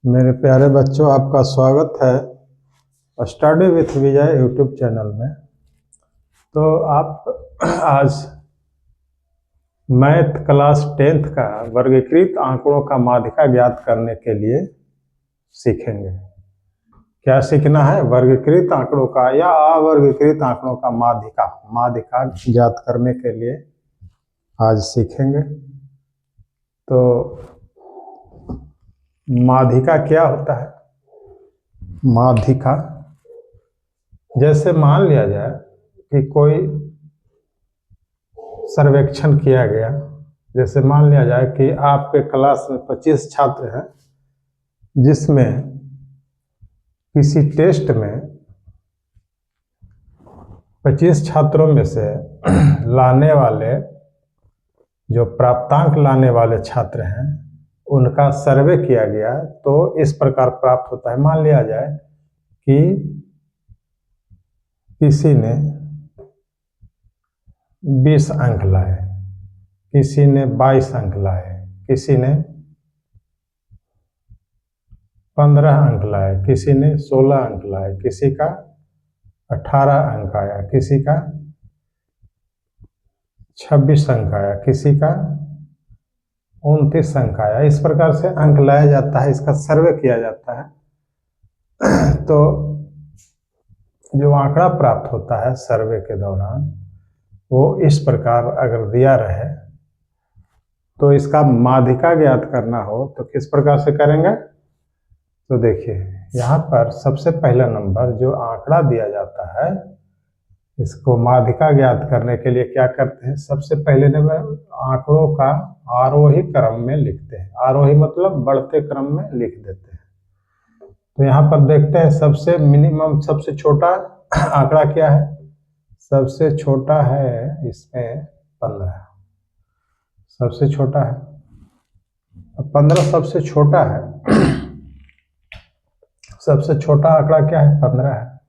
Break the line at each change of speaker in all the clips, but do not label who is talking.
मेरे प्यारे बच्चों, आपका स्वागत है study with Vijay YouTube channel में। तो आप आज मैथ क्लास 10th का वर्गीकृत आंकड़ों का माध्यिका ज्ञात करने के लिए सीखेंगे। क्या सीखना है? वर्गीकृत आंकड़ों का या अवर्गीकृत आंकड़ों का माध्यिका ज्ञात करने के लिए आज सीखेंगे। तो माध्यिका क्या होता है? माध्यिका, जैसे मान लिया जाए कि कोई सर्वेक्षण किया गया। जैसे मान लिया जाए कि आपके क्लास में 25 छात्र हैं, जिसमें किसी टेस्ट में 25 छात्रों में से लाने वाले जो प्राप्तांक लाने वाले छात्र हैं उनका सर्वे किया गया, तो इस प्रकार प्राप्त होता है। मान लिया जाए कि किसी ने 20 अंक लाए, किसी ने 22 अंक लाए, किसी ने 15 अंक लाए, किसी ने 16 अंक लाए, किसी का 18 अंक आया, किसी का 26 अंक आया, किसी का 29 अंक आया। इस प्रकार से अंक लाया जाता है, इसका सर्वे किया जाता है। तो जो आंकड़ा प्राप्त होता है सर्वे के दौरान, वो इस प्रकार अगर दिया रहे तो इसका माध्यिका ज्ञात करना हो तो किस प्रकार से करेंगे? तो देखिए, यहाँ पर सबसे पहला नंबर जो आंकड़ा दिया जाता है, इसको माध्यिका ज्ञात करने के लिए क्या करते हैं? सबसे पहले नंबर आंकड़ों का आरोही क्रम में लिखते हैं। आरोही मतलब बढ़ते क्रम में लिख देते हैं। तो यहाँ पर देखते हैं सबसे मिनिमम, सबसे छोटा आंकड़ा क्या है? सबसे छोटा है इसमें 15, सबसे छोटा है 15, सबसे छोटा है। सबसे छोटा आंकड़ा क्या है? 15 है।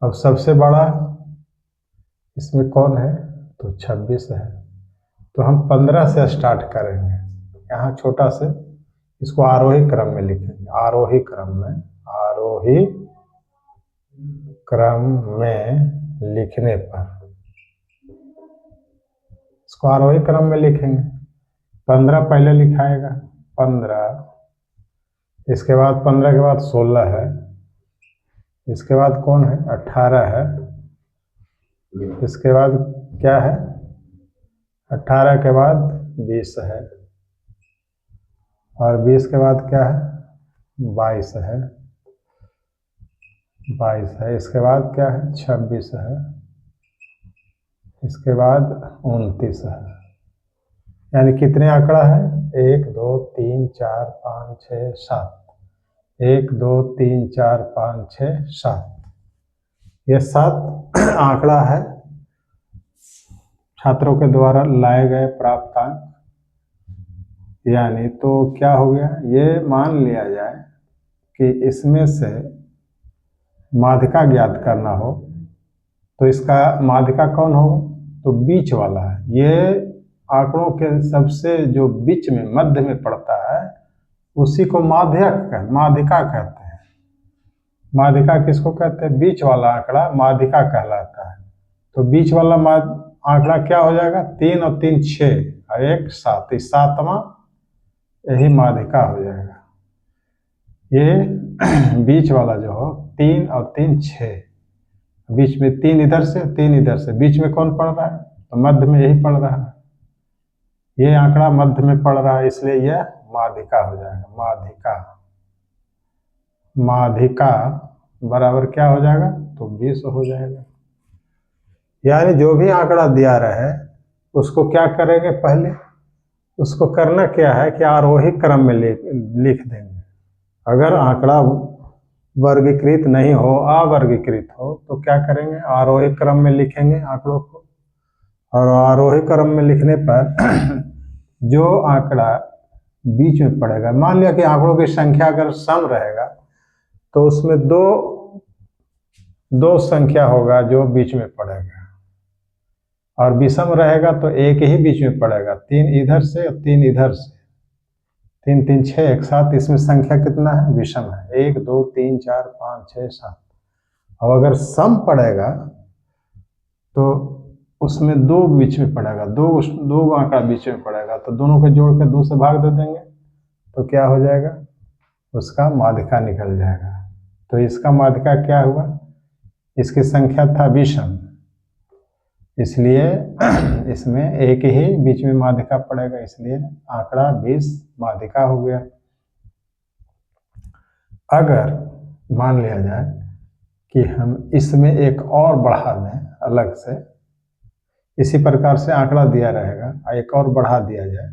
अब सबसे बड़ा इसमें कौन है? तो 26 है। तो हम 15 से स्टार्ट करेंगे। यहाँ छोटा से इसको आरोही क्रम में लिखेंगे। आरोही क्रम में, आरोही क्रम में लिखने पर इसको आरोही क्रम में लिखेंगे। 15 पहले लिखाएगा, 15, इसके बाद 15 के बाद 16 है, इसके बाद कौन है? 18 है, इसके बाद क्या है? 18 के बाद 20 है, और 20 के बाद क्या है? 22 है, 22 है, इसके बाद क्या है? 26 है, इसके बाद 29 है। यानी कितने आंकड़ा है? 1 2 3 4 5 6 7, 1 2 3 4 5 6 7, ये 7 आंकड़ा है छात्रों के द्वारा लाए गए प्राप्तांक। यानी तो क्या हो गया? ये मान लिया जाए कि इसमें से माध्यिका ज्ञात करना हो तो इसका माध्यिका कौन होगा? तो बीच वाला है। ये आंकड़ों के सबसे जो बीच में मध्य में पड़ता है उसी को माध्यिका कहते हैं। माध्यिका किसको कहते हैं? बीच वाला आंकड़ा माध्यिका कहलाता है। तो बीच वाला आंकड़ा क्या हो जाएगा? 3 और 3 6 और 1 7, 7वां यही माध्यिका हो जाएगा। ये बीच वाला जो हो 3 और 3 6, बीच में 3 इधर से 3 इधर से, बीच में कौन पड़ रहा है? तो मध्य में यही पड़ रहा है। ये आंकड़ा मध्य में पड़ रहा है, इसलिए यह माध्यिका हो जाएगा। माध्यिका बराबर क्या हो जाएगा? तो 20 हो जाएगा। यानी जो भी आंकड़ा दिया रहे उसको क्या करेंगे? पहले उसको करना क्या है कि आरोही क्रम में लिख देंगे। अगर आंकड़ा वर्गीकृत नहीं हो, अवर्गीकृत हो, तो क्या करेंगे? आरोही क्रम में लिखेंगे आंकड़ों को। और आरोही क्रम में लिखने पर जो आंकड़ा बीच में पड़ेगा, मान लिया कि आंकड़ों की संख्या अगर सम रहेगा तो उसमें दो संख्या होगा जो बीच में पड़ेगा। और विषम रहेगा तो एक ही बीच में पड़ेगा, 3 इधर से और 3 इधर से, 3 3 6 एक साथ। इसमें संख्या कितना है? विषम है, 1 2 3 4 5 6 7। अब अगर सम पड़ेगा तो उसमें 2 बीच में पड़ेगा, दो आंकड़ा बीच में पड़ेगा, तो दोनों को जोड़ के 2 से भाग दे देंगे तो क्या हो जाएगा? उसका माध्यिका निकल जाएगा। तो इसका माध्यिका क्या हुआ? इसकी संख्या था विषम, इसलिए इसमें एक ही बीच में माध्यिका पड़ेगा, इसलिए आंकड़ा 20 माध्यिका हो गया। अगर मान लिया जाए कि हम इसमें एक और बढ़ा दें अलग से, इसी प्रकार से आंकड़ा दिया रहेगा, एक और बढ़ा दिया जाए,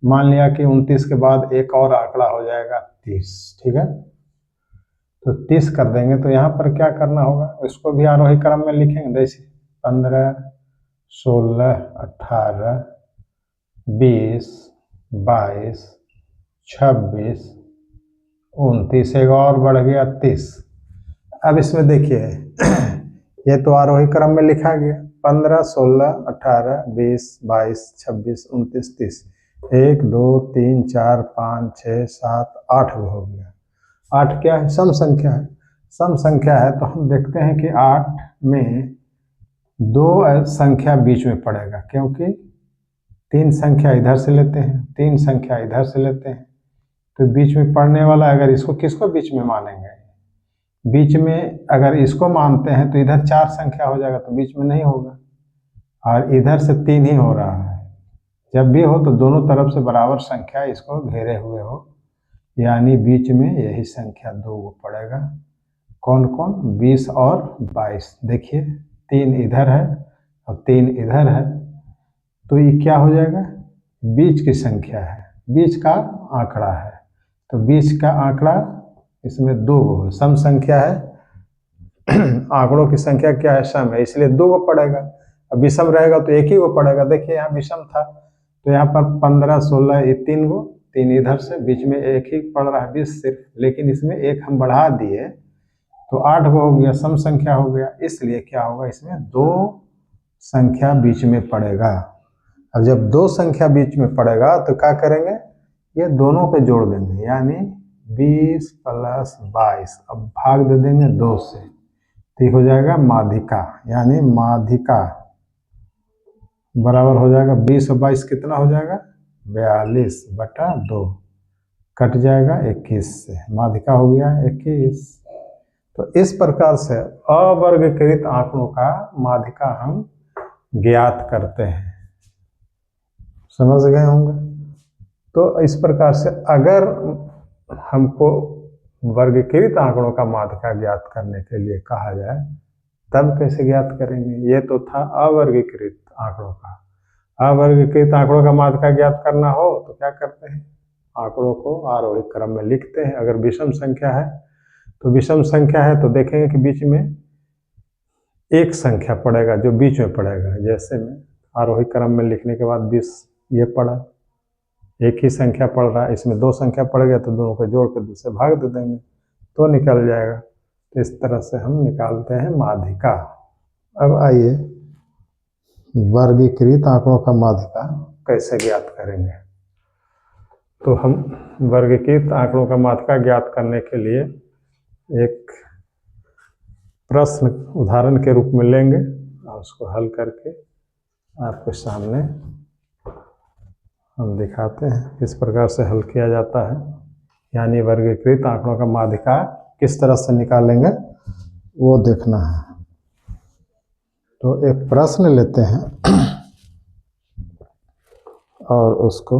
मान लिया कि 29 के बाद एक और आंकड़ा हो जाएगा 30, ठीक है, तो 30 कर देंगे। तो यहाँ पर क्या करना होगा? इसको भी आरोही क्रम में लिखेंगे, जैसे 15 16 18 20 22 26 29, एक और बढ़ गया 30। अब इसमें देखिए ये तो आरोही क्रम में लिखा गया, 15 16 18 20 22 26 29 30, 1 2 3 4 5 6 7 8 हो गया। 8 क्या है? सम संख्या है। सम संख्या है तो हम देखते हैं कि 8 में 2 संख्या बीच में पड़ेगा, क्योंकि 3 संख्या इधर से लेते हैं, 3 संख्या इधर से लेते हैं, तो बीच में पड़ने वाला, अगर इसको किसको बीच में मानेंगे? बीच में अगर इसको मानते हैं तो इधर 4 संख्या हो जाएगा, तो बीच में नहीं होगा, और इधर से 3 ही हो रहा है। जब भी हो तो दोनों तरफ से बराबर संख्या इसको घेरे हुए हो, यानी बीच में यही संख्या 2 पड़ेगा। कौन कौन? 20 और 22। देखिए 3 इधर है और 3 इधर है, तो ये क्या हो जाएगा? बीच की संख्या है, बीच का आंकड़ा है, तो बीच का आंकड़ा इसमें 2 है, सम संख्या है। आंकड़ों की संख्या क्या है? सम है, इसलिए 2 पड़ेगा। अब विषम रहेगा तो एक ही को पड़ेगा। देखिए यहाँ विषम था तो यहाँ पर 15 16 ये 3 गो, 3 इधर से, बीच में एक ही पड़ रहा है 20 सिर्फ, लेकिन इसमें एक हम बढ़ा दिए तो 8 गो हो गया, सम संख्या हो गया। इसलिए क्या होगा? इसमें 2 संख्या बीच में पड़ेगा। अब जब 2 संख्या बीच में पड़ेगा तो क्या करेंगे? ये दोनों पे जोड़ देंगे, यानी 20 + 22, अब भाग दे देंगे 2 से, तो हो जाएगा माध्यिका, यानी माध्यिका बराबर हो जाएगा 20 और 22 कितना हो जाएगा? 42/2, कट जाएगा 21 से, माध्यिका हो गया 21। तो इस प्रकार से अवर्गीकृत आंकड़ों का माध्यिका हम ज्ञात करते हैं। समझ गए होंगे? तो इस प्रकार से अगर हमको वर्गीकृत आंकड़ों का माध्यिका ज्ञात करने के लिए कहा जाए तब कैसे ज्ञात करेंगे? ये तो था अवर्गीकृत आंकड़ों का। अवर्गीकृत आंकड़ों का माध्यिका ज्ञात करना हो तो क्या करते हैं? आंकड़ों को आरोही क्रम में लिखते हैं। अगर विषम संख्या है तो विषम संख्या है तो देखेंगे कि बीच में एक संख्या पड़ेगा जो बीच में पड़ेगा। जैसे में आरोही क्रम में लिखने के बाद 20 ये पड़ा, एक ही संख्या पड़ रहा है, इसमें 2 संख्या पड़ गया तो दोनों को जोड़ कर 2 से भाग दे देंगे तो निकल जाएगा। तो इस तरह से हम निकालते हैं माध्यिका। अब आइए वर्गीकृत आंकड़ों का माध्यिका कैसे ज्ञात करेंगे। तो हम वर्गीकृत आंकड़ों का माध्यिका ज्ञात करने के लिए एक प्रश्न उदाहरण के रूप में लेंगे और उसको हल करके आपके सामने हम दिखाते हैं किस प्रकार से हल किया जाता है। यानी वर्गीकृत आंकड़ों का माध्यिका किस तरह से निकालेंगे वो देखना है। तो एक प्रश्न लेते हैं और उसको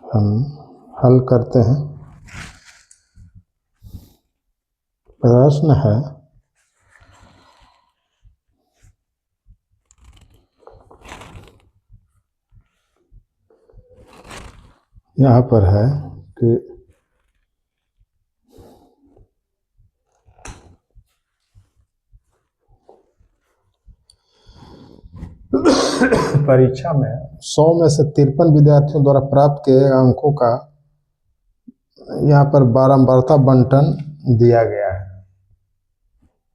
हम हल करते हैं। प्रश्न है यहाँ पर है कि परीक्षा में 100 में से 53 विद्यार्थियों द्वारा प्राप्त किए गए अंकों का यहाँ पर बारंबारता बंटन दिया गया है।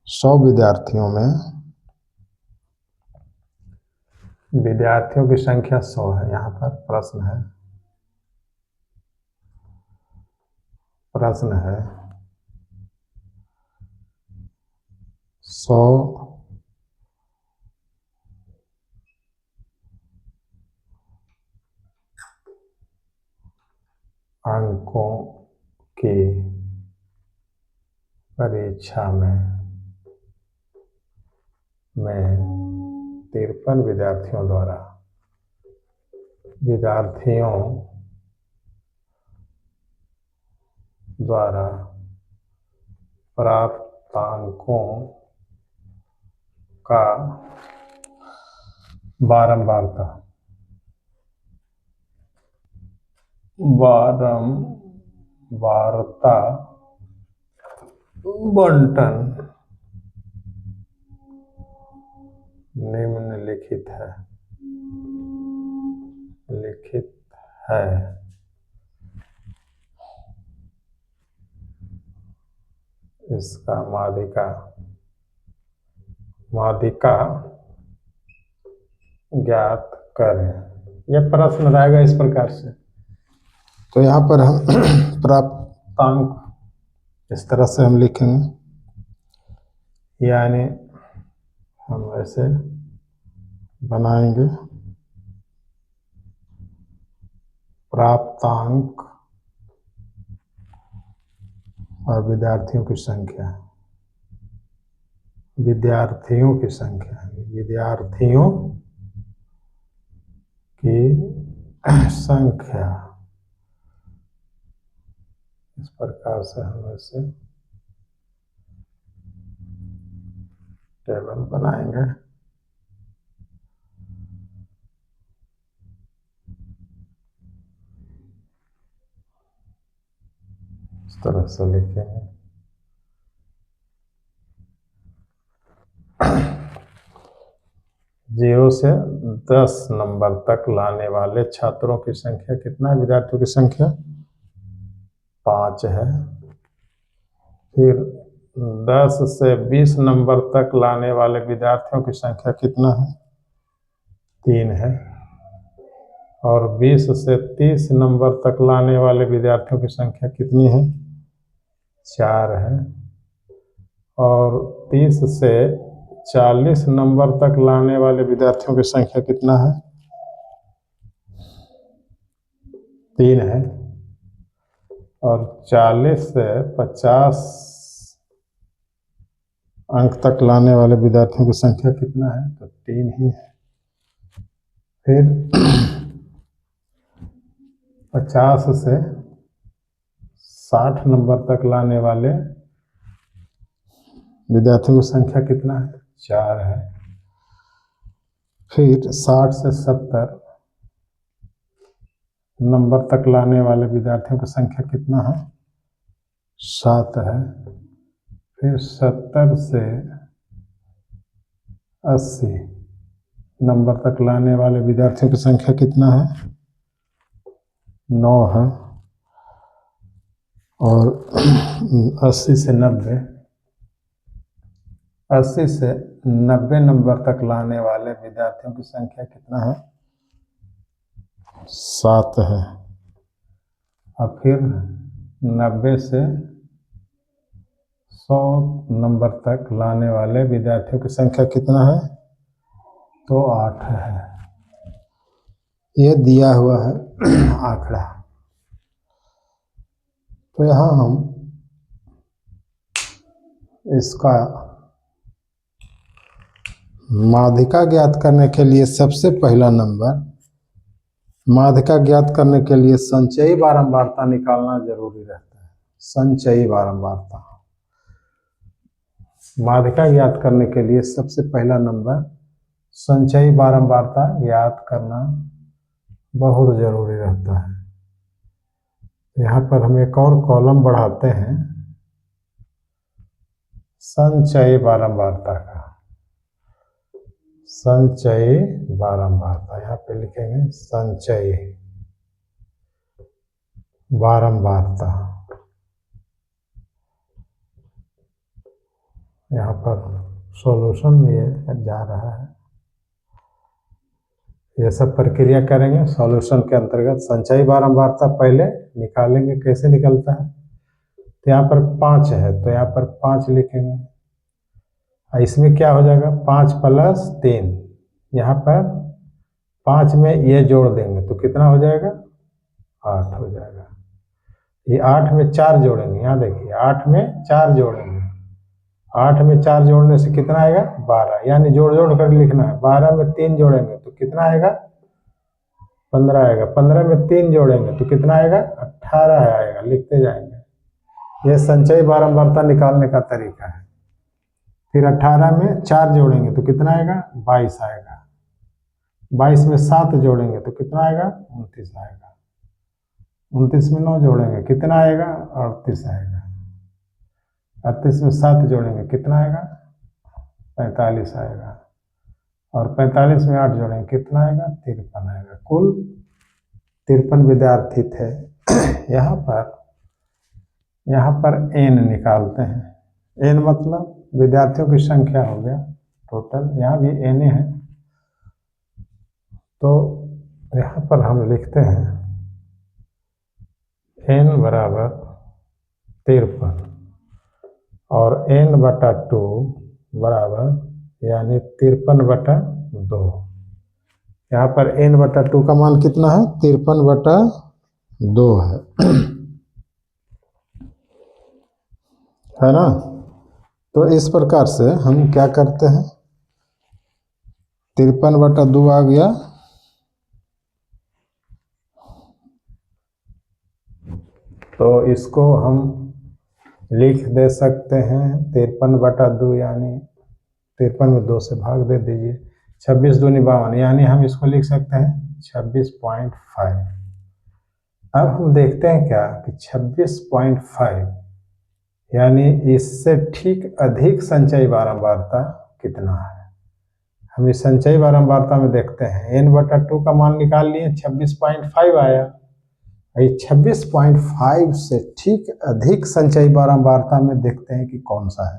100 विद्यार्थियों में विद्यार्थियों की संख्या 100 है। यहाँ पर प्रश्न है 100 अंकों की परीक्षा में 53 विद्यार्थियों द्वारा प्राप्त अंकों का बारंबारता बंटन निम्नलिखित है। इसका माध्यिका ज्ञात करें। यह प्रश्न रहेगा इस प्रकार से। तो यहाँ पर हम प्राप्तांक इस तरह से हम लिखेंगे, यानी हम ऐसे बनाएंगे प्राप्तांक और विद्यार्थियों की संख्या इस प्रकार से हम ऐसे टेबल बनाएंगे। इस तरह से लिखेंगे। जीरो से 10 नंबर तक लाने वाले छात्रों की संख्या कितना है? विद्यार्थियों की संख्या 5 है। फिर 10 से 20 नंबर तक लाने वाले विद्यार्थियों की संख्या कितना है? 3 है। और 20 से 30 नंबर तक लाने वाले विद्यार्थियों की संख्या कितनी है? 4 है। और 30 से 40 नंबर तक लाने वाले विद्यार्थियों की संख्या कितना है? 3 है। और 40 से 50 अंक तक लाने वाले विद्यार्थियों की संख्या कितना है? तो 3 ही है। फिर 50 से 60 नंबर तक लाने वाले विद्यार्थियों की संख्या कितना है? 4 है। फिर 60 से 70 नंबर तक लाने वाले विद्यार्थियों की संख्या कितना है? 7 है। फिर 70 से 80 नंबर तक लाने वाले विद्यार्थियों की संख्या कितना है? 9 है। और 80 से 90 नंबर तक लाने वाले विद्यार्थियों की संख्या कितना है? 7 है। और फिर 90 से 100 नंबर तक लाने वाले विद्यार्थियों की संख्या कितना है? तो 8 है। ये दिया हुआ है आंकड़ा। तो यहाँ हम इसका माध्यिका ज्ञात करने के लिए सबसे पहला नंबर, माध्यिका ज्ञात करने के लिए संचयी बारंबारता निकालना जरूरी रहता है। संचयी बारंबारता, माध्यिका ज्ञात करने के लिए सबसे पहला नंबर संचयी बारंबारता ज्ञात करना बहुत जरूरी रहता है। यहाँ पर हम एक और कॉलम बढ़ाते हैं संचयी बारंबारता का। संचयी बारंबारता यहाँ पे लिखेंगे संचयी बारंबारता। यहाँ पर सॉल्यूशन में ये जा रहा है। ये सब प्रक्रिया करेंगे सॉल्यूशन के अंतर्गत। संचयी बारंबारता पहले निकालेंगे, कैसे निकलता है। तो यहाँ पर 5 है तो यहाँ पर 5 लिखेंगे। इसमें क्या हो जाएगा 5 + 3, यहाँ पर 5 में ये जोड़ देंगे तो कितना हो जाएगा 8 हो जाएगा। ये 8 में 4 जोड़ेंगे, यहाँ देखिए 8 में 4 जोड़ेंगे, 8 में 4 जोड़ने से कितना आएगा 12, यानी जोड़ जोड़ कर लिखना है। 12 में 3 जोड़ेंगे तो कितना आएगा 15 आएगा, 15 में 3 जोड़ेंगे तो कितना आएगा 18 आएगा, लिखते जाएंगे। यह संचयी बारंबारता निकालने का तरीका है। फिर 18 में 4 जोड़ेंगे तो कितना आएगा 22 आएगा, 22 में 7 जोड़ेंगे तो कितना आएगा 29 आएगा, 29 में 9 जोड़ेंगे कितना आएगा 38 आएगा, 38 में 7 जोड़ेंगे कितना आएगा 45 आएगा, और 45 में 8 जोड़ेंगे कितना आएगा 53 आएगा। कुल 53 विद्यार्थी थे। यहाँ पर n निकालते हैं। n मतलब विद्यार्थियों की संख्या हो गया टोटल, यहाँ भी n है। तो यहाँ पर हम लिखते हैं n बराबर 53 और n/2 बराबर यानी 53/2। यहाँ पर n/2 का मान कितना है 53/2 है ना। तो इस प्रकार से हम क्या करते हैं 53/2 आ गया, तो इसको हम लिख दे सकते हैं 53/2 यानी 53 में 2 से भाग दे दीजिए, 26 दूनी 52, यानी हम इसको लिख सकते हैं 26.5। अब हम देखते हैं क्या कि 26.5 यानी इससे ठीक अधिक संचयी बारंबारता कितना है। हम इस संचयी बारंबारता में देखते हैं n/2 का मान निकाल लिए 26.5 आया। 26.5 से ठीक अधिक संचयी बारंबारता में देखते हैं कि कौन सा है।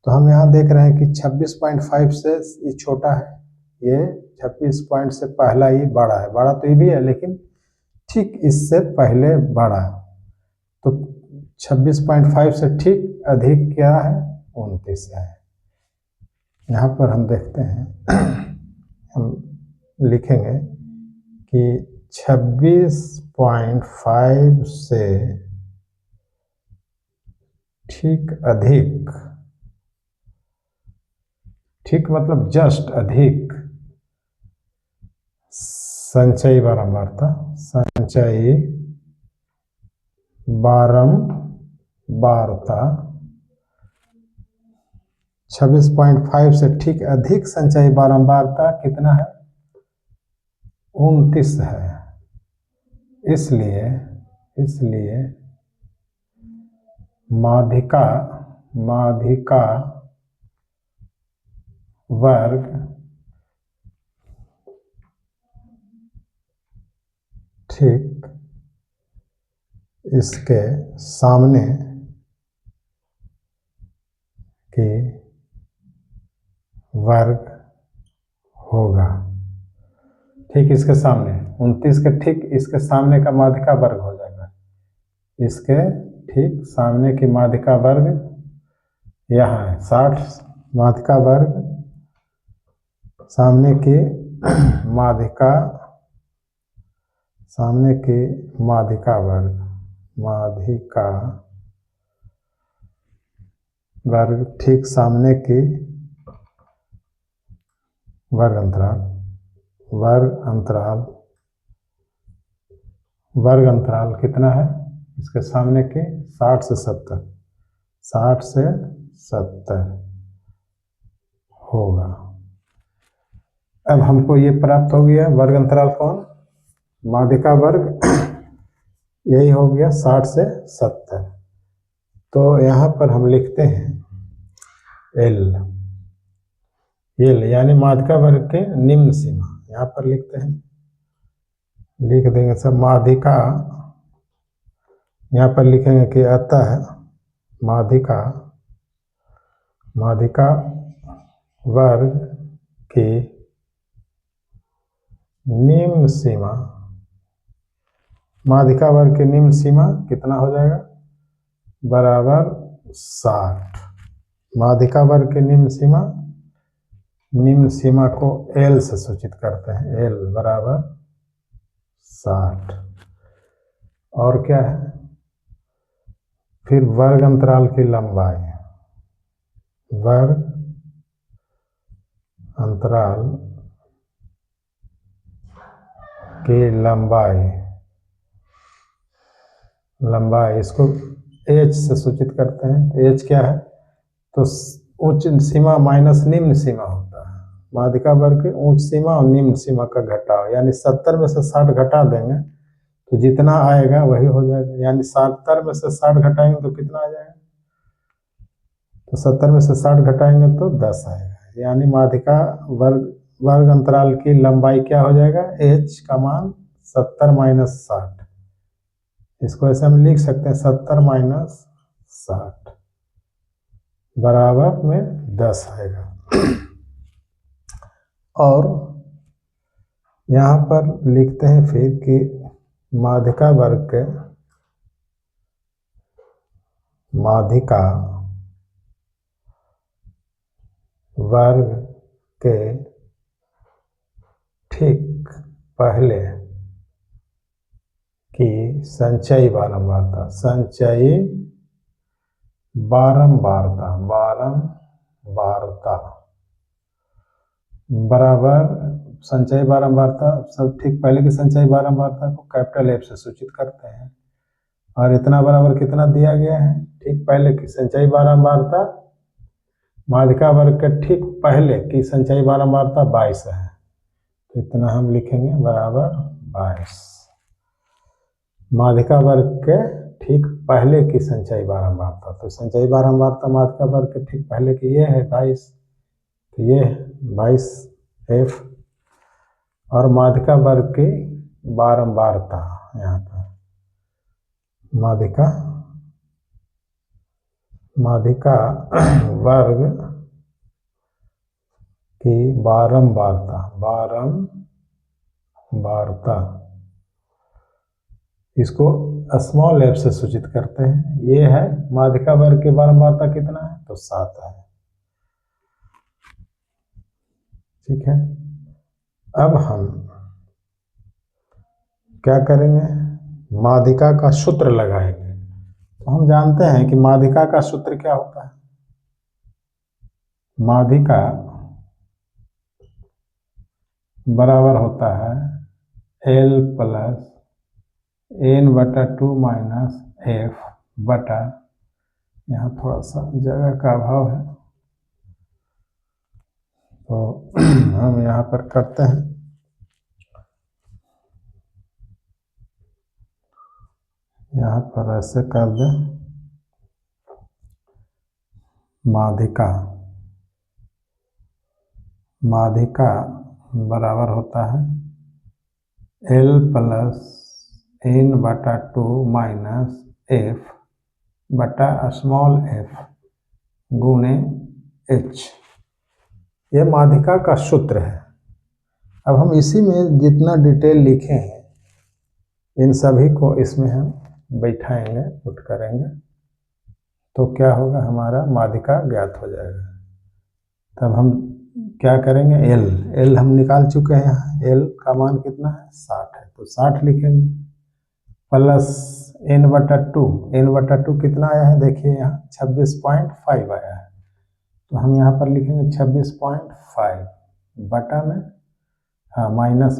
तो हम यहाँ देख रहे हैं कि 26.5 से ये छोटा है, ये 26 से पहला ही बड़ा है, बड़ा तो ये भी है लेकिन ठीक इससे पहले बड़ा। तो 26.5 से ठीक अधिक क्या है 29 है। यहाँ पर हम देखते हैं हम लिखेंगे कि 26.5 से ठीक अधिक, ठीक मतलब जस्ट अधिक संचयी बारंबारता, संचयी बारंबारता 26.5 से ठीक अधिक संचयी बारंबारता कितना है 29 है। इसलिए माध्यिका वर्ग ठीक इसके सामने की वर्ग होगा। ठीक इसके सामने 29 के ठीक इसके सामने का माध्यिका वर्ग हो जाएगा। इसके ठीक सामने की माध्यिका वर्ग यहाँ है 60, माध्यिका वर्ग सामने की माध्यिका वर्ग ठीक सामने की वर्ग अंतराल कितना है इसके सामने के 60 से 70 होगा। अब हमको ये प्राप्त हो गया वर्ग अंतराल कौन, माध्यिका वर्ग यही हो गया 60 से 70। तो यहाँ पर हम लिखते हैं L यानी माध्यिका वर्ग के निम्न सीमा, यहाँ पर लिखते हैं, लिख देंगे सब माध्यिका, यहाँ पर लिखेंगे कि अतः माध्यिका वर्ग की निम्न सीमा, माध्यिका वर्ग की निम्न सीमा कितना हो जाएगा, बराबर 60। माध्यिका वर्ग की निम्न सीमा को L से सूचित करते हैं, L बराबर 60। और क्या है, फिर वर्ग अंतराल की लंबाई, वर्ग अंतराल की लंबाई इसको H से सूचित करते हैं। तो H क्या है, तो उच्च सीमा माइनस निम्न सीमा होता है। माध्यिका वर्ग की उच्च सीमा और निम्न सीमा का घटाव, यानी 70 में से 60 घटा देंगे तो जितना आएगा वही हो जाएगा। यानी 70 में से 60 घटाएंगे तो कितना आ जाएगा, तो 70 में से 60 घटाएंगे तो 10 आएगा। यानी माध्यिका वर्ग अंतराल की लंबाई क्या हो जाएगा, H का मान 70 माइनस 60। इसको ऐसे हम लिख सकते हैं 70 माइनस 60 बराबर में 10 आएगा। और यहाँ पर लिखते हैं फिर कि माध्यिका वर्ग के ठीक पहले की संचयी बारंबारता बराबर संचयी बारंबारता, सब ठीक पहले की संचयी बारंबारता को कैपिटल F से सूचित करते हैं। और इतना बराबर कितना दिया गया है, ठीक पहले की संचयी बारंबारता, माध्यिका वर्ग के ठीक पहले की संचयी बारंबारता 22 है, तो इतना हम लिखेंगे बराबर 22। माध्यिका वर्ग के ठीक पहले की संचयी बारंबारता, तो संचयी बारंबारता माध्यिका वर्ग के ठीक पहले की ये है 22, तो ये 22F। और माध्यिका वर्ग की बारंबारता, यहाँ पर माध्यिका वर्ग की बारंबारता इसको स्मॉल f से सूचित करते हैं। ये है माध्यिका वर्ग की बारंबारता कितना है, तो 7 है। ठीक है, अब हम क्या करेंगे, माध्यिका का सूत्र लगाएंगे। तो हम जानते हैं कि माध्यिका का सूत्र क्या होता है, माध्यिका बराबर होता है L plus n/2 minus F बटा, यहाँ थोड़ा सा जगह का अभाव है तो हम यहाँ पर करते हैं, यहाँ पर ऐसे कर दें, माध्यिका बराबर होता है L plus n/2 minus F बटा स्मॉल f गुणे H। ये माध्यिका का सूत्र है। अब हम इसी में जितना डिटेल लिखे हैं इन सभी को इसमें हम बैठाएंगे, पुट करेंगे, तो क्या होगा, हमारा माध्यिका ज्ञात हो जाएगा। तब हम क्या करेंगे, L हम निकाल चुके हैं, यहाँ L का मान कितना है 60 है, तो 60 लिखेंगे प्लस n/2 कितना आया है, देखिए यहाँ 26.5 आया है, तो हम यहाँ पर लिखेंगे 26.5 बटा में, हाँ माइनस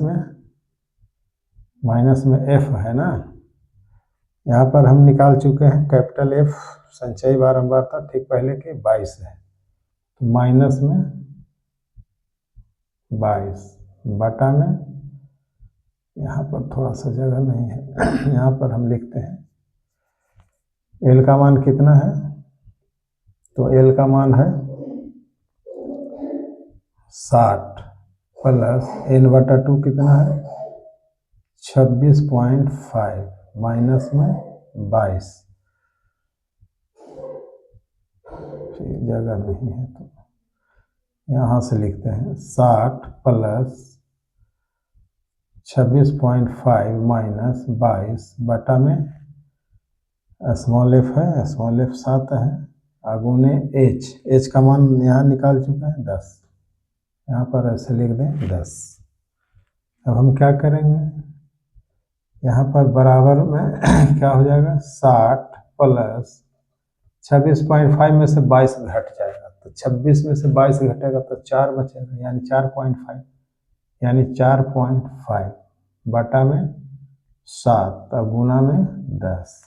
में F है ना, यहाँ पर हम निकाल चुके हैं कैपिटल F संचयी बारंबारता ठीक पहले के 22 है, तो माइनस में 22 बटा में, यहाँ पर थोड़ा सा जगह नहीं है यहाँ पर हम लिखते हैं L का मान कितना है, तो L का मान है 60 प्लस n/2 कितना है 26.5 माइनस में 22, जगह नहीं है तो यहाँ से लिखते हैं 60 प्लस 26.5 माइनस 22 बटा में स्मॉल एफ है, स्मॉल एफ 7 है, आगुने एच का मान यहाँ निकाल चुका है 10, यहाँ पर ऐसे लिख दें 10। अब हम क्या करेंगे, यहाँ पर बराबर में क्या हो जाएगा 60 प्लस 26.5 में से 22 घट जाएगा, तो 26 में से 22 घटेगा तो 4 बचेगा, यानी 4.5, यानी 4.5 बटा में 7 और गुना में 10।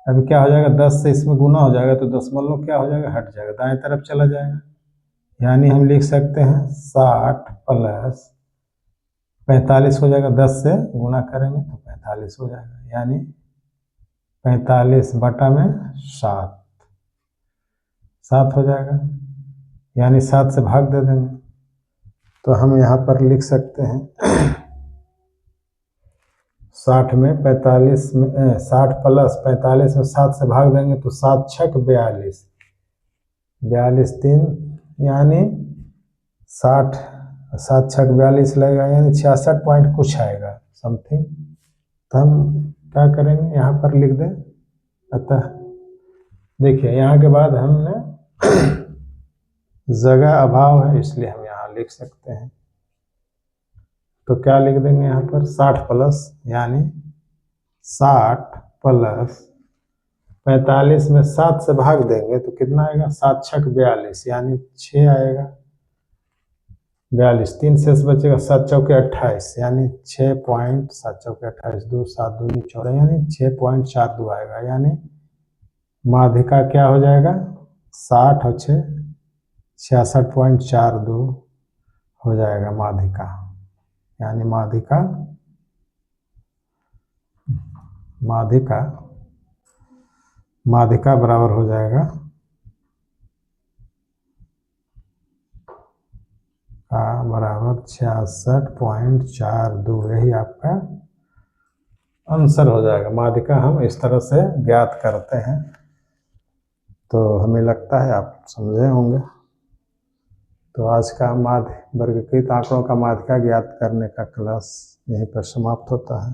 अब क्या हो जाएगा, 10 से इसमें गुना हो जाएगा तो दशमलव क्या हो जाएगा, हट जाएगा, दाएं तरफ चला जाएगा, यानी हम लिख सकते हैं 60 प्लस 45 हो जाएगा, 10 से गुना करेंगे तो 45 हो जाएगा, यानी 45 बटा में 7 हो जाएगा, यानी 7 से भाग दे देंगे, तो हम यहाँ पर लिख सकते हैं 60 में 45 में 60 प्लस 45 में 7 से भाग देंगे तो 7 छक 42, 42 3, यानी 60, 7 छक 42 लगेगा, यानी 66 पॉइंट कुछ आएगा समथिंग। तो हम क्या करेंगे, यहाँ पर लिख दें, अतः देखिए यहाँ के बाद हमने जगह अभाव है इसलिए हम यहाँ लिख सकते हैं, तो क्या लिख देंगे यहाँ पर 60 प्लस, यानी 60 प्लस 45 में 7 से भाग देंगे तो कितना आएगा, 7 छक 42, यानी 6 आएगा, 42 3 शेष बचेगा, 7 चौके 28, यानी 6.7 चौके 28 2 7 2 14, यानी 6.42 आएगा, यानी माध्यिका क्या हो जाएगा 60 और 6 66.42 हो जाएगा माध्यिका, यानी माध्यिका बराबर हो जाएगा बराबर 66.42, यही आपका आंसर हो जाएगा। माध्यिका हम इस तरह से ज्ञात करते हैं, तो हमें लगता है आप समझे होंगे। तो आज का माध्य वर्गीकृत आंकड़ों का माध्यिका ज्ञात करने का क्लास यहीं पर समाप्त होता है।